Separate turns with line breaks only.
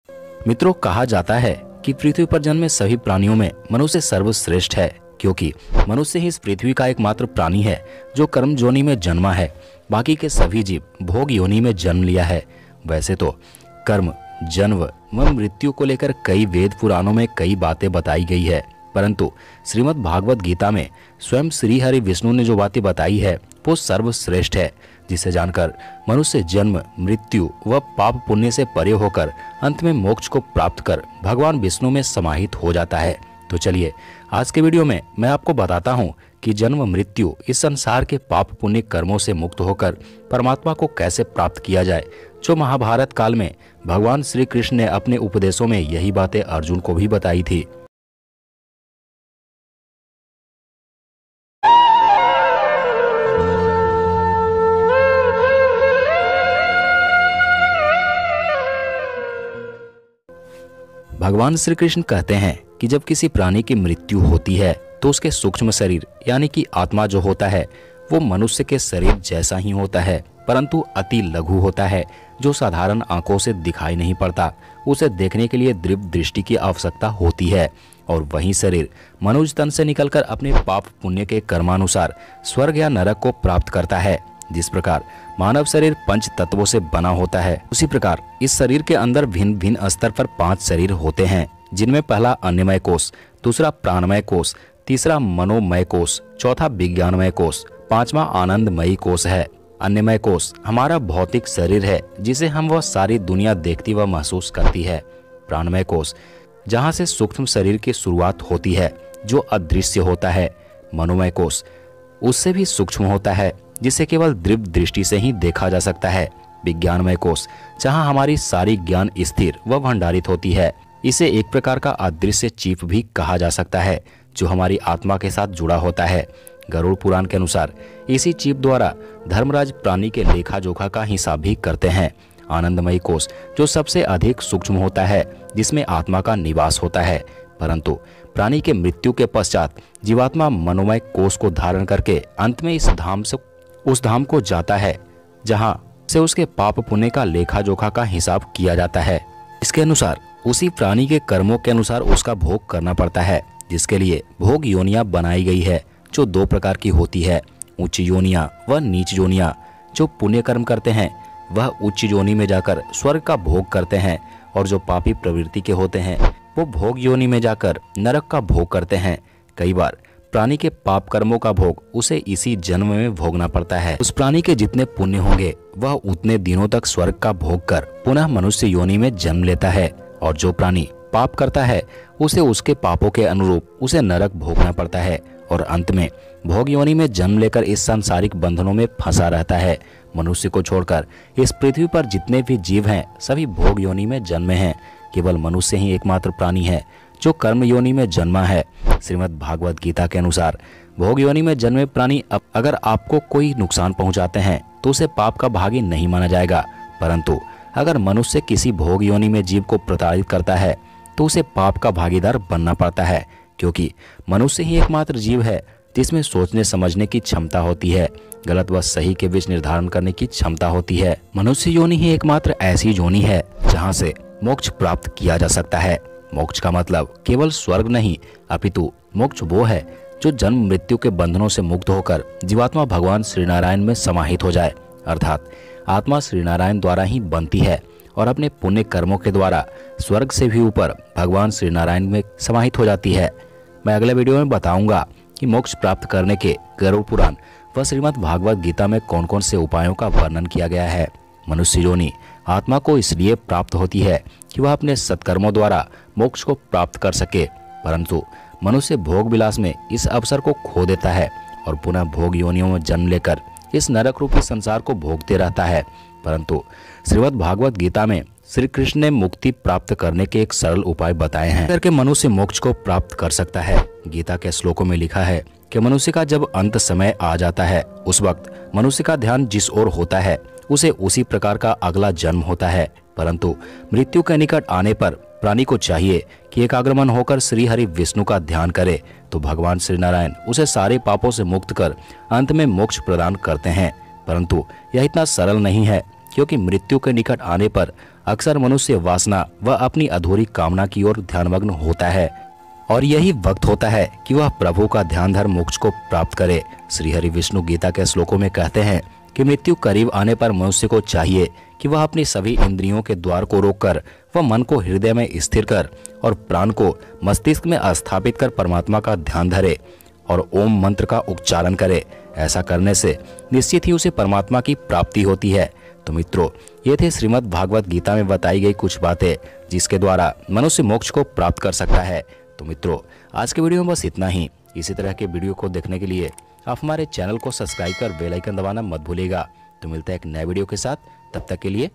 मित्रों, कहा जाता है कि पृथ्वी पर जन्मे सभी प्राणियों में मनुष्य सर्वश्रेष्ठ है, क्योंकि मनुष्य ही इस पृथ्वी का एकमात्र प्राणी है जो कर्म योनि में जन्मा है। बाकी के सभी जीव भोग योनि में जन्म लिया है। वैसे तो कर्म, जन्म व मृत्यु को लेकर कई वेद पुराणों में कई बातें बताई गई है, परंतु श्रीमद् भागवत गीता में स्वयं श्री हरि विष्णु ने जो बातें बताई है वो सर्वश्रेष्ठ है, जिसे जानकर मनुष्य जन्म, मृत्यु व पाप पुण्य से परे होकर अंत में मोक्ष को प्राप्त कर भगवान विष्णु में समाहित हो जाता है। तो चलिए आज के वीडियो में मैं आपको बताता हूँ कि जन्म मृत्यु इस संसार के पाप पुण्य कर्मों से मुक्त होकर परमात्मा को कैसे प्राप्त किया जाए, जो महाभारत काल में भगवान श्री कृष्ण ने अपने उपदेशों में यही बातें अर्जुन को भी बताई थी। भगवान श्री कृष्ण कहते हैं कि जब किसी प्राणी की मृत्यु होती है तो उसके सूक्ष्म शरीर यानी कि आत्मा जो होता है वो मनुष्य के शरीर जैसा ही होता है, परंतु अति लघु होता है, जो साधारण आंखों से दिखाई नहीं पड़ता। उसे देखने के लिए दिव्य दृष्टि की आवश्यकता होती है, और वही शरीर मनुष्य तन से निकलकर अपने पाप पुण्य के कर्मानुसार स्वर्ग या नरक को प्राप्त करता है। जिस प्रकार मानव शरीर पंच तत्वों से बना होता है, उसी प्रकार इस शरीर के अंदर भिन्न भिन्न स्तर पर 5 शरीर होते हैं, जिनमें पहला अन्नमय कोष, दूसरा प्राणमय कोष, तीसरा मनोमय कोष, चौथा विज्ञानमय कोष, 5वां आनंदमयी कोष है। अन्नमय कोष हमारा भौतिक शरीर है, जिसे हम वह सारी दुनिया देखती व महसूस करती है। प्राणमय कोष जहाँ से सूक्ष्म शरीर की शुरुआत होती है, जो अदृश्य होता है। मनोमय कोष उससे भी सूक्ष्म होता है, जिसे केवल दिव्य दृष्टि से ही देखा जा सकता है। विज्ञानमय कोष जहाँ हमारी सारी ज्ञान स्थिर व भंडारित होती है। इसे एक प्रकार का अदृश्य चिप भी कहा जा सकता है, जो हमारी आत्मा के साथ जुड़ा होता है। गरुड़ पुराण के अनुसार इसी चिप द्वारा धर्मराज प्राणी के लेखा जोखा का हिसाब भी करते हैं। आनंदमयी कोष जो सबसे अधिक सूक्ष्म होता है, जिसमें आत्मा का निवास होता है, परंतु प्राणी के मृत्यु के पश्चात जीवात्मा मनोमय कोष को धारण करके अंत में उस धाम को जाता है, जहां से उसके पाप पुण्य का लेखा जोखा का हिसाब किया जाता है। इसके अनुसार उसी प्राणी के कर्मों के अनुसार उसका भोग करना पड़ता है, जिसके लिए भोग योनियां बनाई गई है, जो 2 प्रकार की होती है, उच्च योनियां व नीच योनियां। जो पुण्य कर्म करते हैं वह उच्च योनि में जाकर स्वर्ग का भोग करते हैं, और जो पापी प्रवृत्ति के होते हैं वो भोग योनि में जाकर नरक का भोग करते हैं। कई बार प्राणी के पाप कर्मों का भोग उसे इसी जन्म में भोगना पड़ता है। उस प्राणी के जितने पुण्य होंगे वह उतने दिनों तक स्वर्ग का भोग कर पुनः मनुष्य योनि में जन्म लेता है, और जो प्राणी पाप करता है उसे उसके पापों के अनुरूप उसे नरक भोगना पड़ता है, और अंत में भोग योनि में जन्म लेकर इस सांसारिक बंधनों में फंसा रहता है। मनुष्य को छोड़कर इस पृथ्वी पर जितने भी जीव हैं सभी भोग योनि में जन्मे हैं। केवल मनुष्य ही एकमात्र प्राणी है जो कर्म योनि में जन्मा है। श्रीमद् भागवत गीता के अनुसार भोग योनि में जन्मे प्राणी अगर आपको कोई नुकसान पहुंचाते हैं तो उसे पाप का भागी नहीं माना जाएगा, परंतु अगर मनुष्य किसी भोग योनि में जीव को प्रताड़ित करता है तो उसे पाप का भागीदार बनना पड़ता है, क्योंकि मनुष्य ही एकमात्र जीव है जिसमें सोचने समझने की क्षमता होती है, गलत व सही के बीच निर्धारण करने की क्षमता होती है। मनुष्य योनि ही एकमात्र ऐसी योनि है जहाँ से मोक्ष प्राप्त किया जा सकता है। मोक्ष का मतलब केवल स्वर्ग नहीं, अपितु मोक्ष वो है जो जन्म मृत्यु के बंधनों से मुक्त होकर जीवात्मा भगवान श्री नारायण में समाहित हो जाए, अर्थात आत्मा श्री नारायण द्वारा ही बनती है और अपने पुण्य कर्मों के द्वारा स्वर्ग से भी ऊपर भगवान श्री नारायण में समाहित हो जाती है। मैं अगले वीडियो में बताऊंगा कि मोक्ष प्राप्त करने के गरुड़ पुराण व श्रीमद् भागवत गीता में कौन कौन से उपायों का वर्णन किया गया है। मनुष्य योनि आत्मा को इसलिए प्राप्त होती है कि वह अपने सत्कर्मों द्वारा मोक्ष को प्राप्त कर सके, परंतु मनुष्य भोग विलास में इस अवसर को खो देता है और पुनः भोग योनियों में जन्म लेकर इस नरक रूपी संसार को भोगते रहता है। परंतु श्रीमद् भागवत गीता में श्री कृष्ण ने मुक्ति प्राप्त करने के एक सरल उपाय बताए हैं, करके मनुष्य मोक्ष को प्राप्त कर सकता है। गीता के श्लोकों में लिखा है कि मनुष्य का जब अंत समय आ जाता है, उस वक्त मनुष्य का ध्यान जिस ओर होता है उसे उसी प्रकार का अगला जन्म होता है, परंतु मृत्यु के निकट आने पर प्राणी को चाहिए कि एकाग्रमन होकर श्री हरि विष्णु का ध्यान करे, तो भगवान श्री नारायण उसे सारे पापों से मुक्त कर अंत में मोक्ष प्रदान करते हैं। परंतु यह इतना सरल नहीं है, क्योंकि मृत्यु के निकट आने पर अक्सर मनुष्य वासना व अपनी अधूरी कामना की ओर ध्यानमग्न होता है और यही वक्त होता है कि वह प्रभु का ध्यान धर मोक्ष को प्राप्त करे। श्री हरि विष्णु गीता के श्लोकों में कहते हैं कि मृत्यु करीब आने पर मनुष्य को चाहिए कि वह अपनी सभी इंद्रियों के द्वार को रोककर वह मन को हृदय में स्थिर कर और प्राण को मस्तिष्क में स्थापित कर परमात्मा का ध्यान धरे और ओम मंत्र का उच्चारण करे। ऐसा करने से निश्चित ही उसे परमात्मा की प्राप्ति होती है। तो मित्रों, ये थे श्रीमद् भागवत गीता में बताई गई कुछ बातें जिसके द्वारा मनुष्य मोक्ष को प्राप्त कर सकता है। तो मित्रों, आज के वीडियो में बस इतना ही। इसी तरह के वीडियो को देखने के लिए आप हमारे चैनल को सब्सक्राइब कर बेल आइकन दबाना मत भूलिएगा। तो मिलते हैं एक नए वीडियो के साथ, तब तक के लिए